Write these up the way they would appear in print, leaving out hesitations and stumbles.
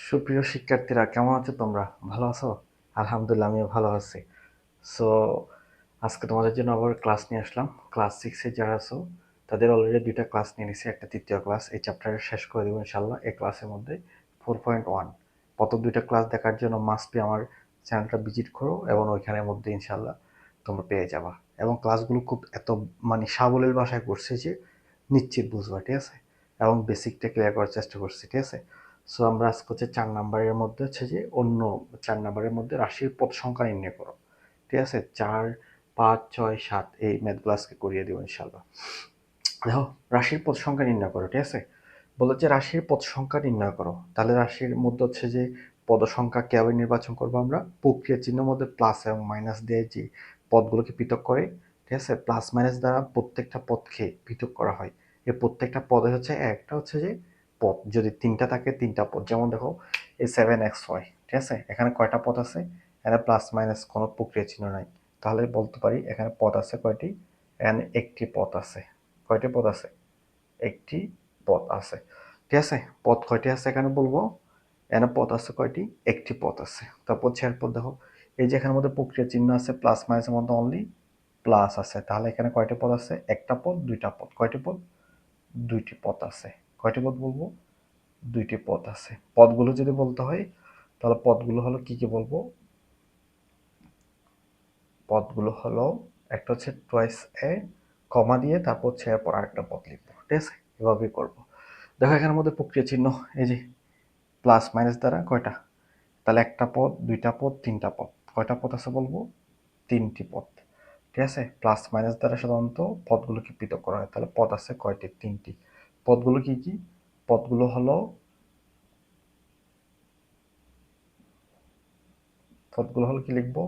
সুপ্রিয় শিক্ষার্থীরা, কেমন আছো তোমরা? ভালো আছো? আলহামদুলিল্লাহ, আমিও ভালো আছি। সো আজকে তোমাদের জন্য আবার ক্লাস নিয়ে আসলাম। ক্লাস 6 এ যারা আছো তাদের অলরেডি দুইটা ক্লাস নিয়ে নিছি, একটা তৃতীয় ক্লাস। এই চ্যাপ্টারে শেষ করে দেবো ইনশাল্লাহ এই ক্লাসের মধ্যে। 4.1 প্রথম দুইটা ক্লাস দেখার জন্য মাস্ট বি আমার চ্যানেলটা ভিজিট করো, এবং ওইখানের মধ্যে ইনশাল্লাহ তোমরা পেয়ে যাবা। এবং ক্লাসগুলো খুব এত মানে সাবলীল ভাষায় করছে যে নিশ্চিত বুঝবা, ঠিক আছে? এবং বেসিকটা ক্লিয়ার করার চেষ্টা করছি, ঠিক আছে? সো আমরা আজকে হচ্ছে 4 নাম্বারের মধ্যে হচ্ছে যে অন্য 4 নাম্বারের মধ্যে রাশির পদ সংখ্যা নির্ণয় করো, ঠিক আছে? 4, 5, 6, 7 এই ম্যাথগুলো আজকে করিয়ে দেবো ইনশাল্লাহ। দেখো, রাশির পদ সংখ্যা নির্ণয় করো, ঠিক আছে? বলো যে রাশির পদ সংখ্যা নির্ণয় করো। তাহলে রাশির মধ্যে হচ্ছে যে পদ সংখ্যা কিভাবে নির্বাচন করবো আমরা? প্রক্রিয়া চিহ্নের মধ্যে প্লাস এবং মাইনাস দিয়ে যে পদগুলোকে পৃথক করে, ঠিক আছে, প্লাস মাইনাস দ্বারা প্রত্যেকটা পদকে পৃথক করা হয়। এই প্রত্যেকটা পদে হচ্ছে একটা হচ্ছে যে পদ, যদি তিনটা থাকে তিনটা পদ। যেমন দেখো, এই 7xy, ঠিক আছে, এখানে কয়টা পদ আছে? এখানে প্লাস মাইনাস কোনো প্রক্রিয়া চিহ্ন নাই। তাহলে বলতে পারি এখানে পদ আছে কয়টি? এখানে একটি পদ আছে। কয়টি পদ আছে? একটি পদ আছে, ঠিক আছে? পদ কয়টি আছে এখানে বলবো? এখানে পদ আছে কয়টি? একটি পদ আছে। তারপর ছেড় পদ দেখো, এই যে এখানের মধ্যে প্রক্রিয়া চিহ্ন আছে, প্লাস মাইনাসের মধ্যে অনলি প্লাস আছে। তাহলে এখানে কয়টি পদ আছে? একটা পদ, দুইটা পদ। কয়টি পদ? দুইটি পদ আছে। কয়টি পদ বলবো? দুইটি পদ আছে। পদগুলো যদি বলতে হয় তাহলে পদগুলো হলো কি কি বলবো? পদগুলো হলো একটা হচ্ছে টোয়াইস এ, কমা দিয়ে তারপর হচ্ছে এরপর আরেকটা পদ লিখবো, ঠিক আছে? এভাবেই করবো। দেখো এখানের মধ্যে প্রক্রিয়া চিহ্ন, এই যে প্লাস মাইনাস দ্বারা কয়টা? তাহলে একটা পদ, দুইটা পদ, তিনটা পদ। কয়টা পদ আছে বলবো? তিনটি পদ, ঠিক আছে? প্লাস মাইনাস দ্বারা সাধারণত পদগুলোকে পৃথক করা হয়। তাহলে পদ আছে কয়টি? তিনটি। পদগুলো কি কি? পদগুলো হলো, কি লিখবো?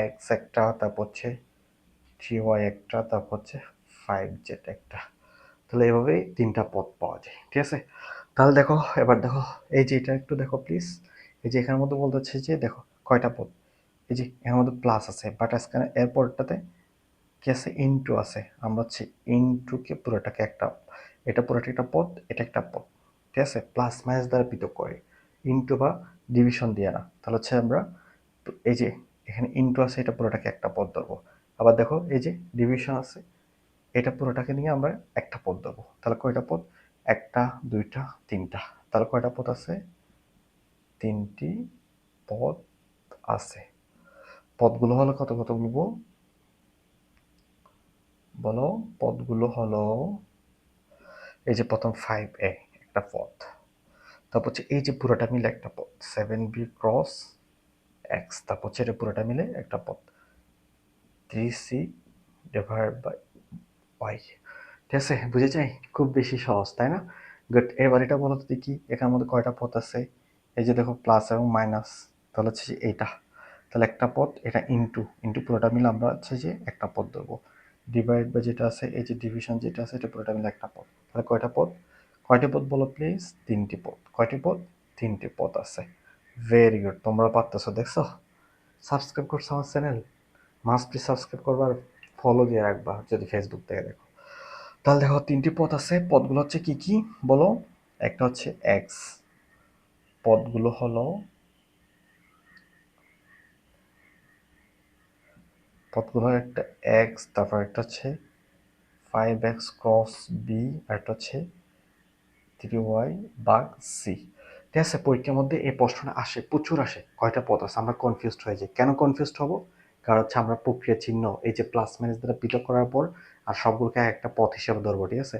এক্স একটা, তারপর হচ্ছে 3y একটা, তারপর হচ্ছে 5z একটা। তাহলে এভাবেই তিনটা পদ পাওয়া যায়, ঠিক আছে? তাহলে দেখো, এবার দেখো, এই যে এটা একটু দেখো প্লিজ। এই যে এখানের মধ্যে বলতে হচ্ছে যে দেখো কয়টা পদ। এই যে এর মধ্যে প্লাস আছে, বাট আজকে এরপরটাতে কি আছে? ইনটু আছে। আমরা হচ্ছে ইনটুকে পুরোটাকে একটা, এটা পুরোটা একটা পদ, এটা একটা পদ, ঠিক আছে? প্লাস মাইনাস দ্বারা পৃথক করে, ইনটু বা ডিভিশন দিয়ে না। তাহলে হচ্ছে আমরা এই যে এখানে ইনটু আছে, এটা পুরোটাকে একটা পদ ধরবো। আবার দেখো এই যে ডিভিশন আছে, এটা পুরোটাকে নিয়ে আমরা একটা পদ ধরবো। তাহলে কয়টা পদ? একটা, দুইটা, তিনটা। তাহলে কয়টা পদ আছে? তিনটি পদ আছে। পদগুলো হলো কত কত বলবো? বলো। পদগুলো হলো, এই যে প্রথম 5a একটা পদ, তারপর হচ্ছে এই যে পুরোটা মিলে একটা পদ 7b ক্রস এক্স, তারপর হচ্ছে এটা পুরোটা মিলে একটা পদ 3c ডিভাইড বাই ওয়াই, ঠিক আছে? বুঝে যাই? খুব বেশি সহজ, তাই না? গুড। এবার এটা বলো তো দেখি এখানের মধ্যে কয়টা পদ আছে? এই যে দেখো প্লাস এবং মাইনাস, তাহলে হচ্ছে যে এইটা, তাহলে একটা পদ, এটা ইনটু, পুরোটা মিলে আমরা হচ্ছে যে একটা পদ ধরবো। ডিভাইড বা যেটা আছে, এই যে ডিভিশন যেটা আছে, এটা পুরোটা মিলে একটা পদ। তাহলে কয়টা পদ? কয়টি পদ বলো প্লিজ? তিনটি পদ। কয়টি পদ? তিনটি পদ আছে। ভেরি গুড, তোমরা পারতেছো, দেখছো? সাবস্ক্রাইব করছো আমার চ্যানেল? মাস্ট বি সাবস্ক্রাইব করবার, ফলো দিয়ে রাখবা যদি ফেসবুক থেকে দেখো। তাহলে দেখো তিনটি পদ আছে। পদগুলো হচ্ছে কি কি বলো? একটা হচ্ছে এক্স, পদগুলো হলো, একটা এক্স, তারপর একটা হচ্ছে 5x ক্রস বি, আর একটা হচ্ছে 3y বাগ সি, ঠিক আছে? পরীক্ষার মধ্যে এই প্রশ্নটা আসে, প্রচুর আসে। কয়টা পদ আছে? আমরা কনফিউজড হয়ে যাই। কেন কনফিউজড হব? কারণ হচ্ছে আমরা প্রক্রিয়া চিহ্ন এই যে প্লাস মাইনাস দ্বারা পৃথক করার পর আর সবগুলোকে একটা পদ হিসেবে ধরবো, ঠিক আছে?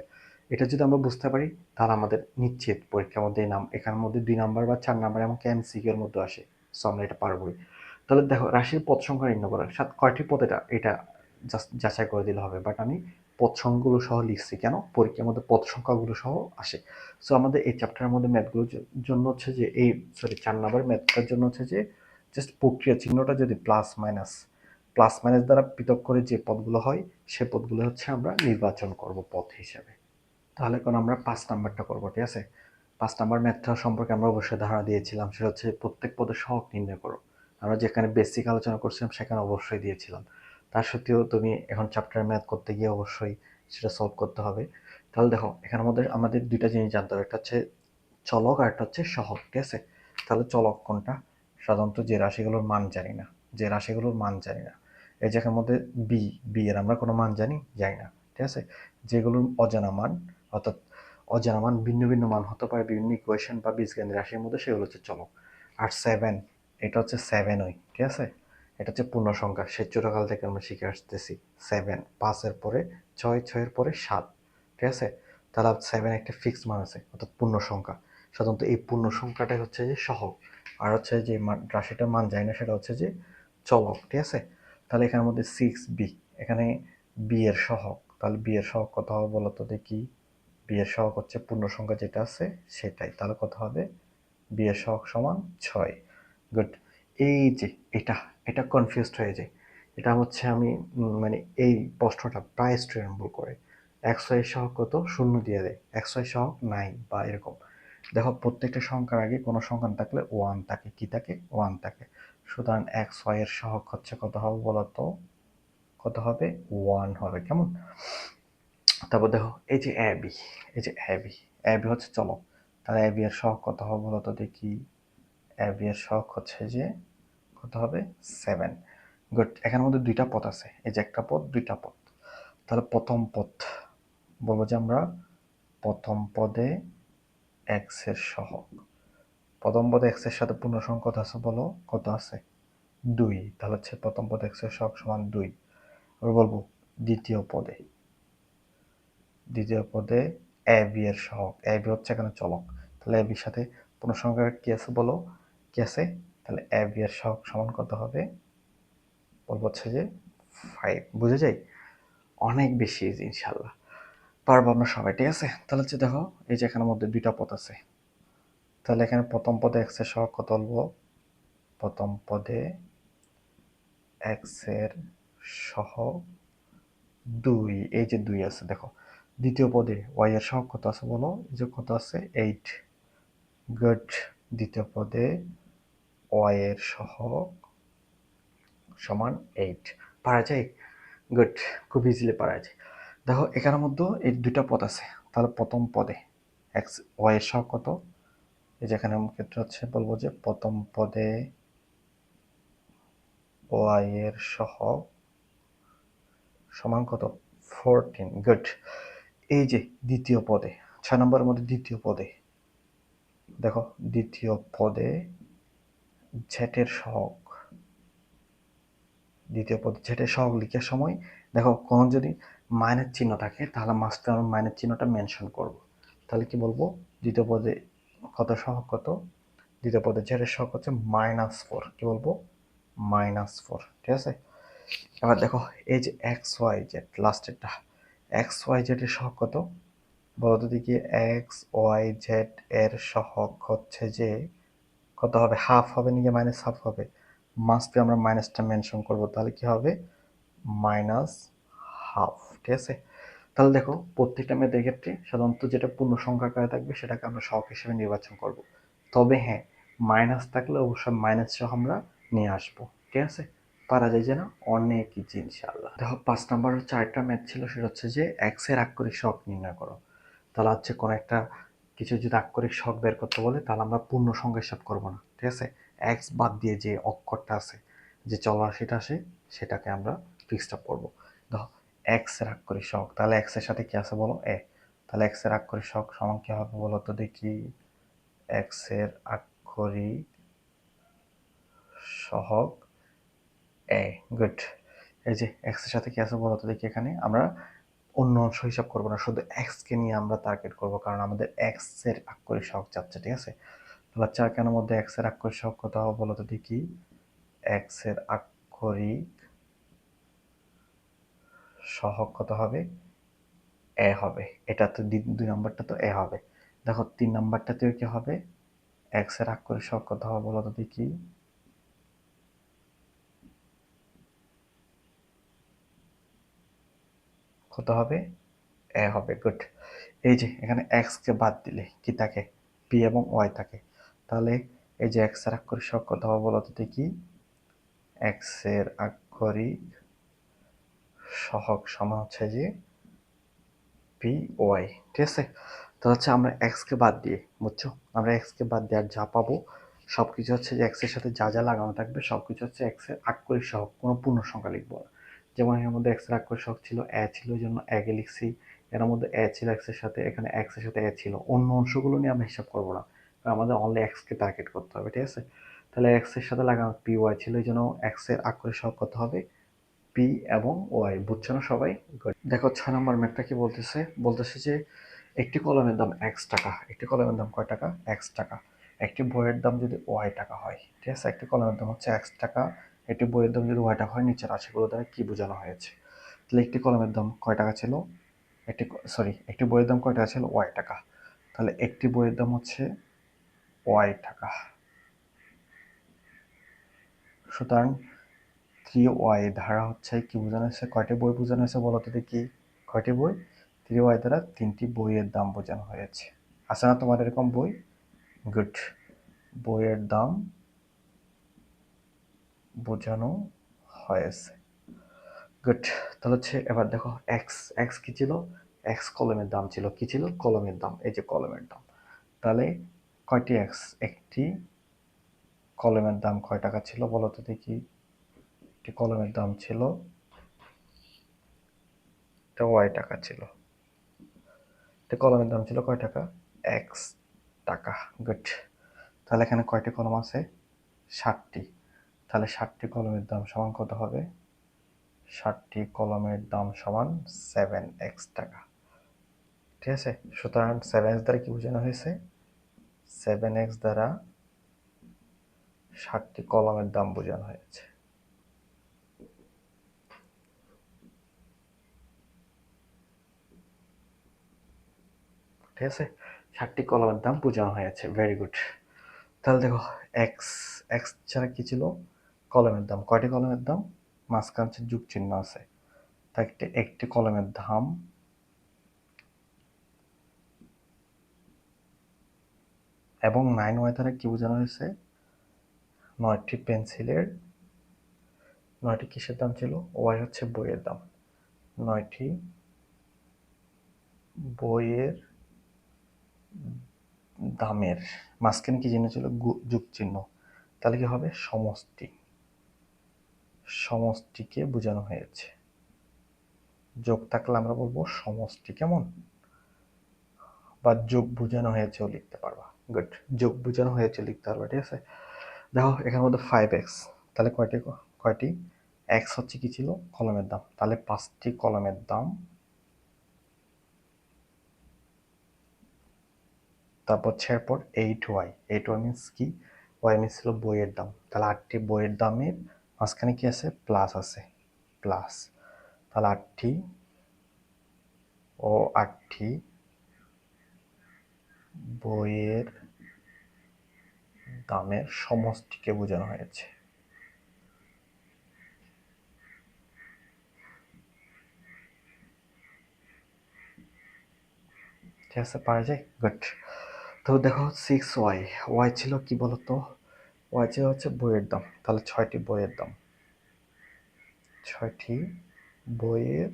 এটা যদি আমরা বুঝতে পারি তাহলে আমাদের নিশ্চিত পরীক্ষার মধ্যে এই নাম এখানের মধ্যে 2 নাম্বার বা 4 নাম্বার এমনকি এমসিকিউ এর মধ্যে আসে। সো আমরা এটা পারবোই। তাহলে দেখো রাশির পদ সংখ্যা নির্ণয় করা, সাত কয়টি পদ, এটা এটা জাস্ট যাচাই করে দিলে হবে। বাট আমি পদ সংখ্যাগুলো সহ লিখছি, কেন? পরীক্ষার মধ্যে পদ সংখ্যাগুলো সহ আসে। সো আমাদের এই চ্যাপ্টারের মধ্যে ম্যাথগুলোর জন্য হচ্ছে যে এই 4 নাম্বার ম্যাথটার জন্য হচ্ছে যে জাস্ট প্রক্রিয়া চিহ্নটা যদি প্লাস মাইনাস দ্বারা পৃথক করে যে পদগুলো হয় সে পদগুলো হচ্ছে আমরা নির্বাচন করব পদ হিসেবে। তাহলে এখন আমরা 5 নাম্বারটা করবো, ঠিক আছে? 5 নাম্বার ম্যাথটা সম্পর্কে আমরা অবশ্যই ধারণা দিয়েছিলাম, সেটা হচ্ছে প্রত্যেক পদের সহগ নির্ণয় করো। আমরা যেখানে বেসিক আলোচনা করছিলাম সেখানে অবশ্যই দিয়েছিলাম। তার সত্ত্বেও তুমি এখন চ্যাপ্টার ম্যাথ করতে গিয়ে অবশ্যই সেটা সলভ করতে হবে। তাহলে দেখো এখানের মধ্যে আমাদের দুইটা জিনিস জানতে হবে, একটা হচ্ছে চলক আর একটা হচ্ছে সহগ, ঠিক আছে? তাহলে চলক কোনটা? সাধারণত যে রাশিগুলোর মান জানি না, যে রাশিগুলোর মান জানি না, এই জায়গার মধ্যে বি এর আমরা কোনো মান জানি না, ঠিক আছে। যেগুলোর অজানা মান, অর্থাৎ অজানা মান ভিন্ন ভিন্ন মান হতে পারে বিভিন্ন ইকুয়েশন বা বীজগণিত রাশির মধ্যে, সেগুলো হচ্ছে চলক। আর 7, এটা হচ্ছে 7 ওই, ঠিক আছে। এটা হচ্ছে পূর্ণ সংখ্যা, সে ছোটকাল থেকে আমরা শিখে আসতেছি। 7, 5-এর পরে 6, 6-এর পরে 7, ঠিক আছে। তাহলে 7 একটা ফিক্সড মান আছে, অর্থাৎ পূর্ণ সংখ্যা। সাধারণত এই পূর্ণ সংখ্যাটাই হচ্ছে যে সহগ, আর হচ্ছে যে রাশিটার মান যায় না সেটা হচ্ছে যে চলক, ঠিক আছে। তাহলে এখানের মধ্যে 6b, এখানে বি এর সহগ, তাহলে বি এর সহগ কত হবে বলো তো দেখি। বি এর সহগ হচ্ছে পূর্ণ সংখ্যা যেটা আছে সেটাই, তাহলে কত হবে? বি এর সহগ সমান 6। গুড। এই যে এটা এটা কনফিউজড হয়ে যায়। এটা হচ্ছে আমি মানে এই প্রশ্নটা প্রায় স্টুডেন্ট ভুল করে। এক্স ওয়াই সহগ কত? শূন্য দিয়ে দেয়, এক্স ওয়াই সহগ নাই বা এরকম। দেখো প্রত্যেকটা সংখ্যার আগে কোনো সংখ্যা থাকলে ওয়ান থাকে, কি থাকে? ওয়ান থাকে। সুতরাং এক্স ওয়াই এর সহগ হচ্ছে কত হবে বলতো? কত হবে? ওয়ান হবে, কেমন? তারপর দেখো এই যে এ বি, এই যে এ বি হচ্ছে চলক, তাহলে এ বি এর সহগ কত হবে বলতো দেখি। এ বি এর সহগ হচ্ছে যে কত হবে? 7। গুড। এখানের মধ্যে দুইটা পদ আছে, এই যে একটা পদ, দুইটা পদ। তাহলে প্রথম পদ বলবো যে আমরা প্রথম পদে এক্স এর সহগ, প্রথম পদে এক্স এর সাথে পূর্ণ সংখ্যা কত আছে বলো? কত আছে? 2। তাহলে হচ্ছে প্রথম পদে এক্স এর সহগ সমান 2। আমরা বলবো দ্বিতীয় পদে, দ্বিতীয় পদে এ বি এর সহগ, এ বি হচ্ছে এখানে চলক, তাহলে এ বির সাথে পূর্ণ সংখ্যা কি আছে বলো? কি আছে? তাহলে এ বি এর সহগ সমান কত হবে? বলবো হচ্ছে যে 5। বুঝে যাই? অনেক বেশি ইজি, ইনশাল্লাহ পারবো আমরা সবাই, ঠিক আছে। তাহলে হচ্ছে দেখো এই যে এখানের মধ্যে দুইটা পদ আছে, তাহলে এখানে প্রথম পদে এক্স এর সহগ কত বলবো? প্রথম পদে এক্স এর সহগ 2, এই যে 2 আছে দেখো। দ্বিতীয় পদে ওয়াই এর সহগ কত আছে বলো? এই যে কত আছে? 8। গুড। দ্বিতীয় পদে ওয়াই এর সহগ সমান 8। পারা যায়? গুড। খুব ইজিলি পারা যায়। দেখো এখানের মধ্যে এই দুইটা পদ আছে, তাহলে প্রথম পদে এক্স ওয়াই এর সহগ কত? এই যেখানে ক্ষেত্রে হচ্ছে বলবো যে প্রথম পদে ওয়াই এর সহগ সমান কত? 14। গুড। এই যে দ্বিতীয় পদে, 6 নম্বরের মধ্যে দ্বিতীয় পদে দেখো, দ্বিতীয় পদে জেটের সহগ, দ্বিতীয় পদে জেটের সহগ লিখার সময় দেখো কোন যদি মাইনাস চিহ্ন থাকে তাহলে মাস্টে আমরা মাইনাস চিহ্নটা মেনশন করব। তাহলে কি বলবো? দ্বিতীয় পদে কত সহগ কত? দ্বিতীয় পদে জেটের সহগ হচ্ছে -4। কি বলবো? -4, ঠিক আছে। এবার দেখো এই যে এক্স ওয়াই জেড লাস্টেরটা, এক্স ওয়াই জেড এর সহগ কত বলো তো দেখি। এক্স ওয়াই জেড এর সহগ হচ্ছে যে কত হবে? হাফ হবে নাকি মাইনাস হাফ হবে? মাস্ট বি আমরা মাইনাসটা মেনশন করব, তাহলে কি হবে? -হাফ, ঠিক আছে। তাহলে দেখো প্রত্যেকটা মেয়েদের ক্ষেত্রে সাধারণত যেটা পূর্ণ সংখ্যা আকারে থাকবে সেটাকে আমরা সহগ হিসেবে নির্বাচন করব। তবে হ্যাঁ, মাইনাস থাকলে অবশ্যই মাইনাস সহ আমরা নিয়ে আসবো, ঠিক আছে। পারা যায় যে না? অনেক ইজি ইনশাআল্লাহ। দেখো 5 নম্বরের 4টা ম্যাথ ছিল, সেটা হচ্ছে যে এক্স এর আক্ষরিক সহগ নির্ণয় করো। তাহলে হচ্ছে কোনো একটা কিছু যদি আক্ষরিক সহগ বের করতে বলে তাহলে আমরা পূর্ণ সংখ্যা হিসাব করবো না, ঠিক আছে। এক্স বাদ দিয়ে যে অক্ষরটা আছে, যে চলরাশিটা আসে, সেটাকে আমরা ফিক্সড আপ করবো। দেখো এক্স এর আক্ষরিক সহগ, তাহলে এক্স এর সাথে কি আছে বলো? এ। তাহলে এক্স এর আক্ষরিক সহগ সমান কি হবে বলো তো দেখি। এক্স এর আক্ষরিক সহগ এ। গুড। এই যে এক্স এর সাথে কি আছে বলো তো দেখি। এখানে আমরা অন্য অংশ হিসাব করবো না, শুধু এক্স কে নিয়ে আমরা টার্গেট করবো, কারণ আমাদের এক্স এর আক্ষরিক সহগ চাচ্ছে, ঠিক আছে। তাহলে 4 কেন মধ্যে এক্স এর আক্ষরিক সহগ কত হবে বলো তো দেখি। এক্স এর আক্ষরিক সহগ কত হবে? এ হবে। এটা তো 2 নম্বরটা তো এ হবে। দেখো 3 নম্বরটাতেও কি হবে? এক্স এর আক্ষরিক সহগ কত হবে বলো তো দেখি। কত হবে? এ হবে। গুড। এই যে এখানে এক্স কে বাদ দিলে কি থাকে? পি এবং ওয়াই থাকে। তাহলে এই যে এক্স এর আক্ষরিক সহগ কত হবে বলো তো দেখি। এক্স এর আক্ষরিক সহগ সমান হচ্ছে যে পি ওয়াই, ঠিক আছে। তো হচ্ছে আমরা এক্স কে বাদ দিয়ে, বুঝছো, আমরা এক্স কে বাদ দিয়ে আর যা পাবো সব কিছু হচ্ছে যে এক্সের সাথে যা যা লাগানো থাকবে সব কিছু হচ্ছে এক্সের আক্ষরিক সহগ, কোনো পূর্ণ সংখ্যা লিখবো না। যেমন এর মধ্যে এক্সের আক্ষরিক সহগ ছিল এ, ছিল এই জন্য একে লিখছি। এর মধ্যে এ ছিল এক্সের সাথে, এখানে এক্সের সাথে এ ছিল, অন্য অংশগুলো নিয়ে আমরা হিসাব করবো না, কারণ আমাদের অনলি এক্সকে টার্গেট করতে হবে, ঠিক আছে। তাহলে এক্সের সাথে লাগানো পি ওয়াই ছিল, এই জন্য এক্সের আক্ষরিক সহগ কত হবে, পি এবং ওয়াই। বুঝছো না সবাই? দেখো 6 নম্বর ম্যাথটা কি বলতেছে, বলতেছে যে একটি কলমের দাম এক্স টাকা, একটি কলমের দাম কয় টাকা, এক্স টাকা। একটি বইয়ের দাম যদি ওয়াই টাকা হয়, ঠিক আছে, একটি কলমের দাম হচ্ছে এক্স টাকা, একটি বইয়ের দাম যদি ওয়াই টাকা হয়, নিচের রাশিগুলো দ্বারা কি বোঝানো হয়েছে। তাহলে একটি কলমের দাম কয় টাকা ছিল, একটি বইয়ের দাম কয় টাকা ছিল, ওয়াই টাকা। তাহলে একটি বইয়ের দাম হচ্ছে ওয়াই টাকা। সুতরাং 3y ধারা হচ্ছে কি বোঝানো হয়েছে, কয়টি বই বোঝানো হয়েছে বলো তো দেখি, কয়টি বই, 3y দ্বারা 3টি বইয়ের দাম বোঝানো হয়েছে। আছে না তোমার এরকম বই? গুড, বইয়ের দাম বোঝানো হয়েছে, গুড। তাহলে হচ্ছে এবার দেখো এক্স, এক্স কি ছিল, এক্স কলমের দাম ছিল, কি ছিল, কলমের দাম, এই যে কলমের দাম। তাহলে কয়টি এক্স, একটি কলমের দাম কয় টাকা ছিল বলো তো দেখি, একটি কলমের দাম ছিল, এটা ওয়াই টাকা ছিল, এটা কলমের দাম ছিল কয় টাকা, এক্স টাকা, গুড। তাহলে এখানে কয়টি কলম আছে, 60টি। তাহলে 60টি কলমের দাম সমান কত হবে, 60টি কলমের দাম সমান 7x টাকা, ঠিক আছে। সুতরাং 7x দ্বারা কি বোঝানো হয়েছে, 7x দ্বারা 60টি কলমের দাম বোঝানো হয়েছে। ঠিক আছে, 60টি কলমের দাম বোঝানো হয়েছে, ভেরি গুড। তাহলে দেখো এক্স, এক্স ছাড়া কি ছিল, কলমের দাম, কয়টি কলমের দাম, মাঝখানে যুগ চিহ্ন আছে, তাই একটি কলমের দাম এবং 9y দ্বারা কি বোঝানো হয়েছে, 9টি পেন্সিলের, 9টি কিসের দাম ছিল, ওয়াই হচ্ছে বইয়ের দাম, 9টি বইয়ের দামের মাঝখানে কি চিহ্ন ছিল, যোগ চিহ্ন, তাহলে কি হবে, সমষ্টি, সমষ্টিকে বোঝানো হয়েছে। যোগ থাকলে আমরা বলবো সমষ্টি, কেমন, বা যোগ বোঝানো হয়েছেও লিখতে পারবা, গুড, যোগ বোঝানো হয়েছে লিখতে পারবা, ঠিক আছে। দেখো এখানের মধ্যে 5x, তাহলে কয়টি, কয়টি এক্স হচ্ছে কি ছিল, কলমের দাম, তাহলে 5টি কলমের দাম, তারপর হচ্ছে এরপর 8y, 8y মিনস কি, ওয়াই মিনস ছিল বইয়ের দাম, তাহলে 8টি বইয়ের দামের মাঝখানে কি আছে, প্লাস আছে, প্লাস, তাহলে 8টি ও 8টি বইয়ের দামের সমষ্টিকে বোঝানো হয়েছে। ঠিক আছে, পারা যায়, গুড। তো দেখো 6y, ওয়াই ছিল কি বলতো, ওয়াই ছিল হচ্ছে বইয়ের দাম, তাহলে 6টি বইয়ের দাম, 6টি বইয়ের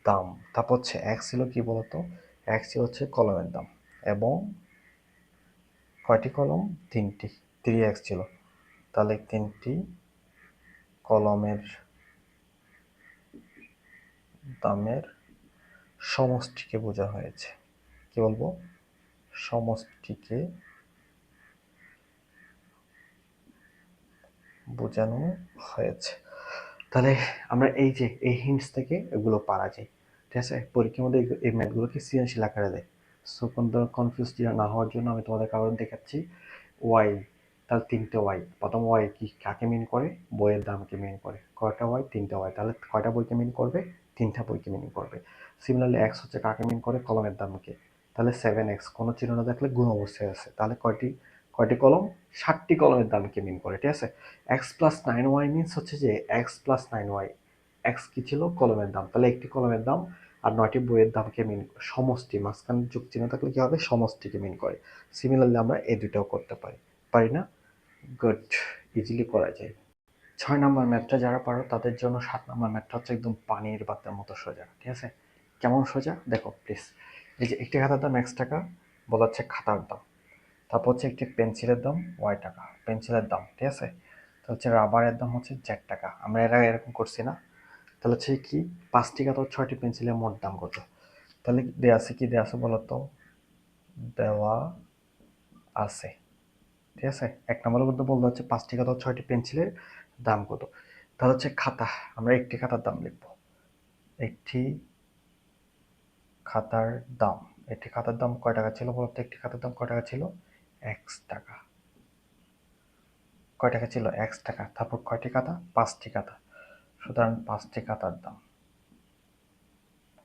দাম। তারপর হচ্ছে এক্স ছিল কি বলতো, এক্স ছিল হচ্ছে কলমের দাম, এবং কয়টি কলম, 3টি, 3x ছিল, তাহলে 3টি কলমের দামের সমষ্টিকে বোঝানো হয়েছে, কি বলবো, সমষ্টিকে বোঝানো হয়েছে। তাহলে আমরা এই যে এই হিন্টস থেকে এগুলো পারা যায়, ঠিক আছে। পরীক্ষার মধ্যে এই ম্যাথগুলোকে সৃজনশীল আকারে দেয়। সো কোন কনফিউজ না হওয়ার জন্য আমি তোমাদের কারণ দেখাচ্ছি। ওয়াই, তাহলে 3টে ওয়াই, প্রথম ওয়াই কি কাকে মিন করে, বইয়ের দামকে মিন করে, কয়টা ওয়াই, 3টে ওয়াই, তাহলে কয়টা বইকে মিন করবে, 3টা বইকে মিন করবে। সিমিলারলি এক্স হচ্ছে কাকে মিন করে, কলমের দামকে, তাহলে 7x কোনো চিহ্ন না থাকলে গুণ অবস্থায় আছে, তাহলে কয়টি, কয়টি কলম, 60টি কলমের দামকে মিন করে, ঠিক আছে। এক্স প্লাস 9y মিনস হচ্ছে যে এক্স প্লাস 9y, এক্স কি ছিল, কলমের দাম, তাহলে একটি কলমের দাম আর 9টি বইয়ের দামকে মিন, সমষ্টি, মাঝখানে যোগ চিহ্ন থাকলে কি হবে, সমষ্টিকে মিন করে। সিমিলারলি আমরা এই দুটাও করতে পারি, পারি না, গুড, ইজিলি করা যায়। 6 নম্বর ম্যাথটা যারা পারো তাদের জন্য 7 নম্বর ম্যাথটা হচ্ছে একদম পানির বাতের মতো সোজা, ঠিক আছে। কেমন সোজা দেখো প্লিজ, এই যে একটি খাতার দাম x টাকা, বলা হচ্ছে খাতার দাম, তারপর হচ্ছে একটি পেন্সিলের দাম ওয়াই টাকা, পেন্সিলের দাম, ঠিক আছে। তাহলে হচ্ছে রাবারের দাম হচ্ছে জেড টাকা। আমরা এর আগে এরকম করছি না? তাহলে হচ্ছে কি 5টি খাতা ও 6টি পেন্সিলের মোট দাম কত? তাহলে দেওয়া আছে, কি দেওয়া আছে বলো তো? দেওয়া আছে, ঠিক আছে। 1 নম্বরের মধ্যে বলতে হচ্ছে 5টি খাতা ও 6টি পেন্সিলের দাম কত। তাহলে হচ্ছে খাতা, আমরা একটি খাতার দাম লিখব। একটি খাতার দাম, একটি খাতার দাম কয় টাকা ছিল বলতো? একটি খাতার দাম কয় টাকা ছিল? এক্স টাকা। কয় টাকা ছিল? এক্স টাকা। তারপর কয়টি খাতা? 5টি খাতা। সুতরাং 5টি খাতার দাম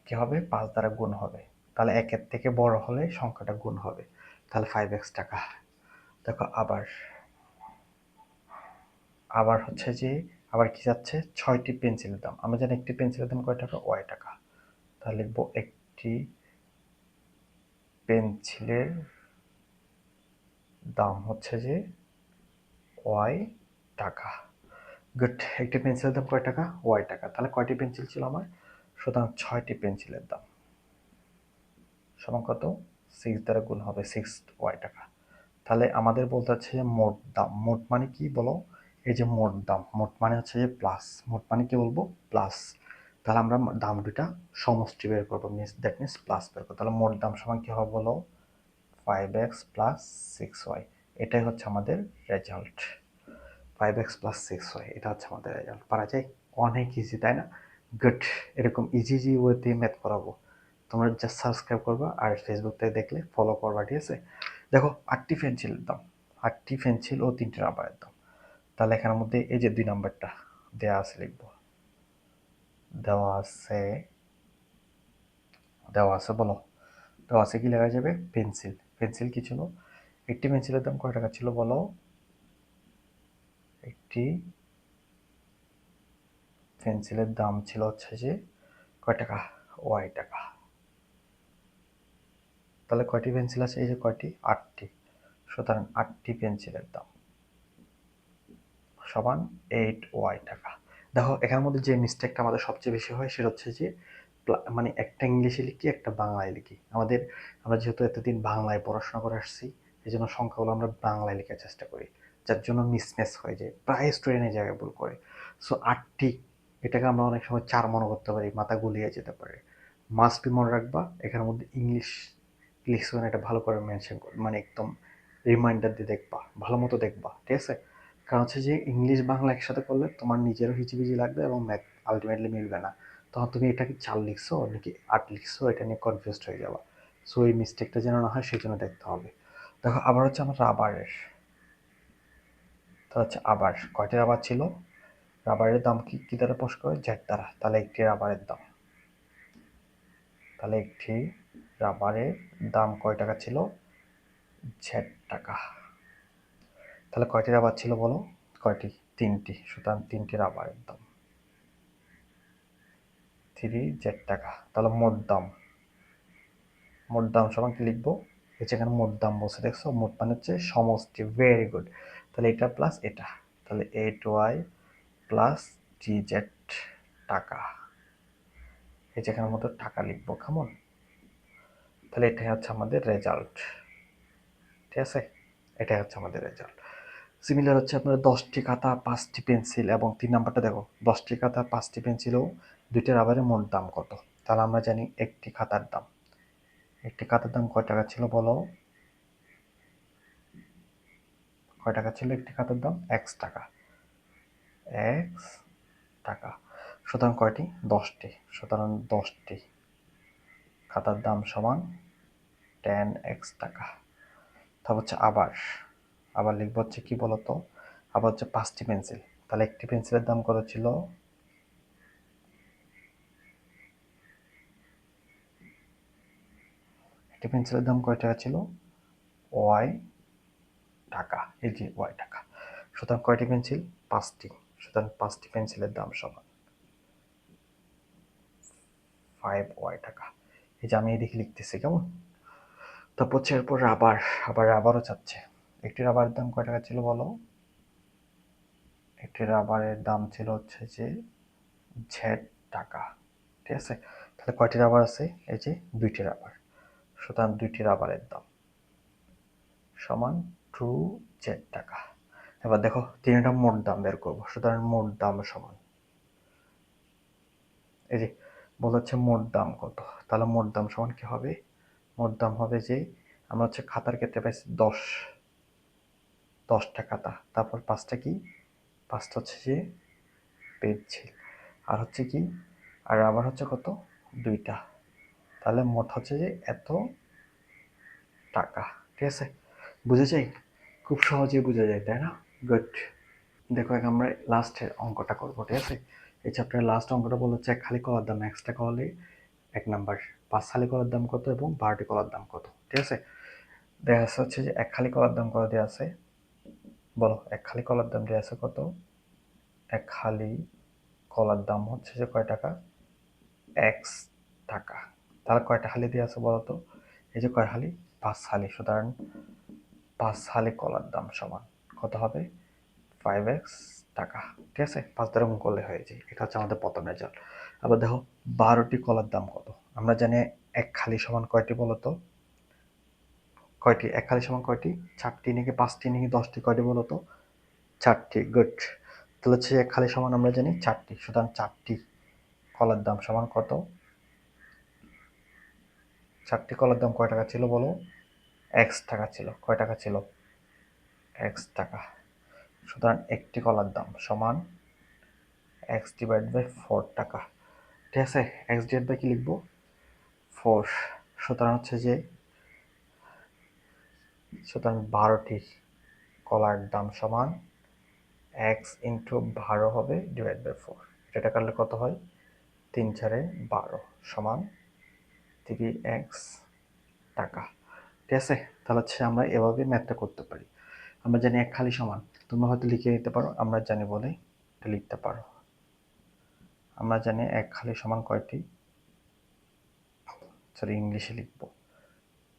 কি হবে? 5 দ্বারা গুণ হবে। তাহলে 1-এর থেকে বড় হলে সংখ্যাটা গুণ হবে। তাহলে 5x টাকা। দেখো আবার আবার হচ্ছে যে আবার কি যাচ্ছে? 6টি পেন্সিলের দাম। আমরা জানি একটি পেন্সিলের দাম কয় টাকা? ওয়াই টাকা। তাহলে লিখবো একটি পেন্সিলের দাম হচ্ছে যে ওয়াই টাকা। গুড। একটি পেন্সিলের দাম কয় টাকা? ওয়াই টাকা। তাহলে কয়টি পেন্সিল ছিল আমার? সুতরাং 6টি পেন্সিলের দাম সমান কত? 6 দ্বারা গুণ হবে, 6 ওয়াই টাকা। তাহলে আমাদের বলতে হচ্ছে যে মোট দাম। মোট মানে কি বলো? এই যে মোট দাম, মোট মানে হচ্ছে যে প্লাস। মোট মানে কি বলবো? প্লাস। তাহলে আমরা দাম দুটা সমষ্টি বের করবো, দ্যাট মিনস প্লাস বের করবো। তাহলে মোট দাম সমান কি হবে বলো? 5x plus 6y। এটাই হচ্ছে আমাদের রেজাল্ট। 5x প্লাস 6y, এটা হচ্ছে আমাদের রেজাল্ট। পারা যায়? অনেক ইজি, তাই না? গুড। এরকম ইজি ইজি ওয়েতে ম্যাথ করাবো। তোমরা জাস্ট সাবস্ক্রাইব করবা আর ফেসবুক থেকে দেখলে ফলো করবা, ঠিক আছে। দেখো 8টি পেন্সিলের দাম, 8টি পেন্সিল ও 3টি রাবারের দাম। তাহলে এখানের মধ্যে এই যে 2 নাম্বারটা দেওয়া আছে লিখবো। দেওয়া আছে, দেওয়া আছে বলো। দেওয়া আছে কি লেখা যাবে? পেন্সিল। পেন্সিল কি ছিল? একটি পেন্সিলের দাম কয় টাকা ছিল বলো? একটি পেন্সিলের দাম ছিল হচ্ছে যে কয় টাকা? ওয়াই টাকা। তাহলে কয়টি পেন্সিল আছে? এই যে কয়টি? 8টি। সুতরাং 8টি পেন্সিলের দাম সমান 8y টাকা। দেখো এখানের মধ্যে যে মিস্টেকটা আমাদের সবচেয়ে বেশি হয় সেটা হচ্ছে যে মানে একটা ইংলিশে লিখি, একটা বাংলায় লিখি। আমরা যেহেতু এতদিন বাংলায় পড়াশোনা করে আসছি, এই জন্য সংখ্যাগুলো আমরা বাংলায় লেখার চেষ্টা করি, যার জন্য মিসম্যাচ হয়ে যায়। প্রায় স্টুডেন্ট এই জায়গায় ভুল করে। সো 8টি, এটাকে আমরা অনেক সময় 4 মনে করতে পারি, মাথা গুলিয়ে যেতে পারে। মাস্ট বি মনে রাখবা, এখানের মধ্যে ইংলিশ লিখছো না, এটা ভালো করে মেনশন মানে একদম রিমাইন্ডার দিয়ে দেখবা, ভালো মতো দেখবা, ঠিক আছে। কারণ হচ্ছে যে ইংলিশ বাংলা একসাথে করলে তোমার নিজেরও হিজিবিজি লাগবে এবং ম্যাথ আলটিমেটলি মিলবে না। তখন তুমি এটা কি 4 লিখছো নাকি 8 লিখছো, এটা নিয়ে কনফিউজড হয়ে যাবা। সো এই মিস্টেকটা যেন না হয় সেই জন্য দেখতে হবে। দেখো আবার হচ্ছে আমার রাবারের। তো হচ্ছে আবার কয়টি রাবার ছিল? রাবারের দাম কি কি দ্বারা প্রকাশ করে? জেড দ্বারা। তাহলে একটি রাবারের দাম, তাহলে একটি রাবারের দাম কয় টাকা ছিল? জেড টাকা। তাহলে কয়টি রাবার ছিল বলো? কয়টি? 3টি। সুতরাং 3টি রাবারের দাম 3 টাকা। তাহলে মোট দাম, মোট দাম সমান কি লিখবো? এই যেখানে মোট দাম বসে দেখছো, মোট মানে হচ্ছে সমষ্টি। Very good. তাহলে এটা প্লাস এটা, তাহলে 8y প্লাস GZ টাকা। এই যেখানের মতো টাকা লিখবো, কেমন? তাহলে এটাই হচ্ছে আমাদের রেজাল্ট, ঠিক আছে। এটাই হচ্ছে আমাদের রেজাল্ট। সিমিলার হচ্ছে আপনার 10টি খাতা, 5টি পেন্সিল এবং 3 নাম্বারটা দেখো 10টি খাতা, 5টি পেন্সিল ও 2টি রাবারের মোট দাম কত? তাহলে আমরা জানি একটি খাতার দাম, একটি খাতার দাম কয় টাকা ছিল বলো? কয় টাকা ছিল একটি খাতার দাম? এক্স টাকা। এক্স টাকা। সুতরাং কয়টি? 10টি। সুতরাং 10টি খাতার দাম সমান 10x টাকা। তারপর হচ্ছে আবার, আবার লিখবো হচ্ছে কি বলতো? আবার হচ্ছে 5টি পেন্সিল। তাহলে একটি পেন্সিলের দাম কত ছিল? একটি পেন্সিলের দাম কয় টাকা ছিল? ওয়াই টাকা। এই যে ওয়াই টাকা। সুতরাং কয়টি পেন্সিল? 5টি। সুতরাং 5টি পেন্সিলের দাম সমান 5y টাকা। এই যে আমি এদিকে লিখতেছি, কেমন? তারপর হচ্ছে এরপর রাবার, আবার রাবারও চাচ্ছে। একটি রাবারের দাম কয় টাকা ছিল বলো? একটি রাবারের দাম ছিল হচ্ছে যে জেড টাকা, ঠিক আছে। তাহলে কয়টি রাবার আছে? এই যে 2টি রাবার। সুতরাং 2টি রাবারের দাম সমান 2z টাকা। এবার দেখো তিনটা মোট দাম বের করবো, সুতরাং মোট দাম সমান, এই যে বলা হচ্ছে মোট দাম কত, তাহলে মোট দাম সমান কি হবে, মোট দাম হবে যে আমরা হচ্ছে খাতার ক্ষেত্রে পাইছি 10টা খাতা, তারপর 5টা কি, 5টা হচ্ছে যে পেন্সিল, আর হচ্ছে কি, আর আবার হচ্ছে কত, 2টা, তাহলে মোট হচ্ছে যে এত টাকা। ঠিক আছে, বুঝে যাই, খুব সহজেই বোঝা যায় তাই না? গুড। দেখো এখন আমরা লাস্টের অঙ্কটা করবো। ঠিক আছে, এই চ্যাপ্টারের লাস্ট অঙ্কটা বলা হচ্ছে এক খালি কলার দাম 1 টাকা হলে 1 নাম্বার 5 খালি কলার দাম কত এবং 12টি কলার দাম কত। ঠিক আছে, দেখা যাচ্ছে যে এক খালি কলার দাম কত দেওয়া আছে, বলো এক খালি কলার দাম দেওয়া আছে কত, এক খালি কলার দাম হচ্ছে যে কয় টাকা, x টাকা। তাহলে কয়টা হালি দেওয়া আছে বলো তো, এই যে কয় হালি, 5 হালি, সুতরাং 5 হালি কলার দাম সমান কত হবে, 5x টাকা। ঠিক আছে, 5 দ্বারা গুণ করলে হয়ে যায়, এটা হচ্ছে আমাদের প্রথম রেজাল্ট। আবার দেখো 12টি কলার দাম কত, আমরা জানি এক খালি সমান কয়টি বলো তো, কয়টি, এক খালি সমান কয়টি, 4টি নাকি 5টি নাকি 10টি, কয়টি বলো তো, 4টি। গুড, তাহলে হচ্ছে এক খালি সমান আমরা জানি 4টি, সুতরাং 4টি কলার দাম সমান কত, 4টি কলার দাম কয় টাকা ছিল বলো, x টাকা ছিল, কয় টাকা ছিল, x টাকা। সুতরাং একটি কলার দাম সমান x ডিভাইড বাই 4 টাকা। ঠিক আছে, x ডিভাইড বাই কি লিখবো, 4। সুতরাং হচ্ছে যে, সুতরাং 12টি কলার দাম সমান x ইন্টু 12 হবে ডিভাইড বাই 4, এটা করলে কত হয়, 3 4 12 সমান 3x টাকা। ঠিক আছে, তাহলে হচ্ছে আমরা এভাবে ম্যাথটা করতে পারি। আমরা জানি এক খালি সমান, তোমরা হয়তো লিখে নিতে পারো, আমরা জানি বলে এটা লিখতে পারো। আমরা জানি এক খালি সমান কয়টি, সরি ইংলিশে লিখবো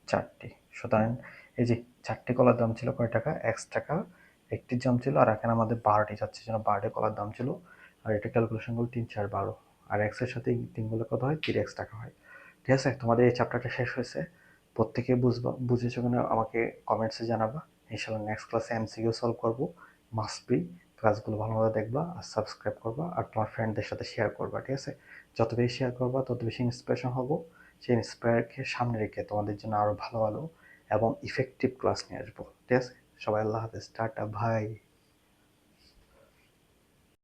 4টি। সুতরাং এই যে 4টি কলার দাম ছিল কয় টাকা, x টাকা, একটির দাম ছিল, আর এখানে আমাদের 12টি যাচ্ছে, যেন 12টি কলার দাম ছিল, আর এটা ক্যালকুলেশন করলে 3 4 12, আর x এর সাথে 3 গুলো কত হয়, 3x টাকা হয়। ঠিক আছে, তোমাদের এই চ্যাপ্টারটা শেষ হয়েছে, প্রত্যেকে বুঝবা, বুঝেছো কিনা আমাকে কমেন্টসে জানাবা। ইনশাআল্লাহ নেক্সট ক্লাসে এমসিকিউ সলভ করবো, মাস্ট বি, ক্লাসগুলো ভালোভাবে দেখবা আর সাবস্ক্রাইব করবা আর তোমার ফ্রেন্ডদের সাথে শেয়ার করবা। ঠিক আছে, যত বেশি শেয়ার করবা তত বেশি ইন্সপিরেশন হবো, সেই ইন্সপায়ারকে সামনে রেখে তোমাদের জন্য আরো ভালো ভালো এবং ইফেক্টিভ ক্লাস নিয়ে আসবো। ঠিক আছে, সবাই আল্লাহ হাফেজ, টাটা, ভাই।